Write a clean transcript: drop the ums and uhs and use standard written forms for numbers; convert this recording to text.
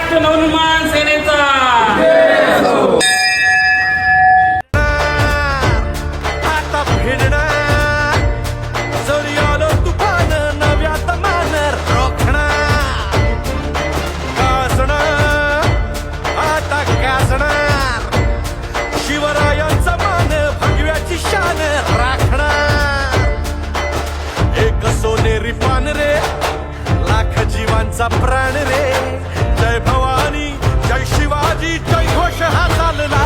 महाराष्ट्र नवनिर्माण सेनेचा आता भिडणार जरी आलं तुफान नव्या तमान रोखणार गाजणार आता गाजणार शिवरायांचा मान भगव्याची शान राखणार एक सोनेरी पान रे लाख जीवांचा प्राण रे जय भवानी जय शिवाजी जय घोष हा चालला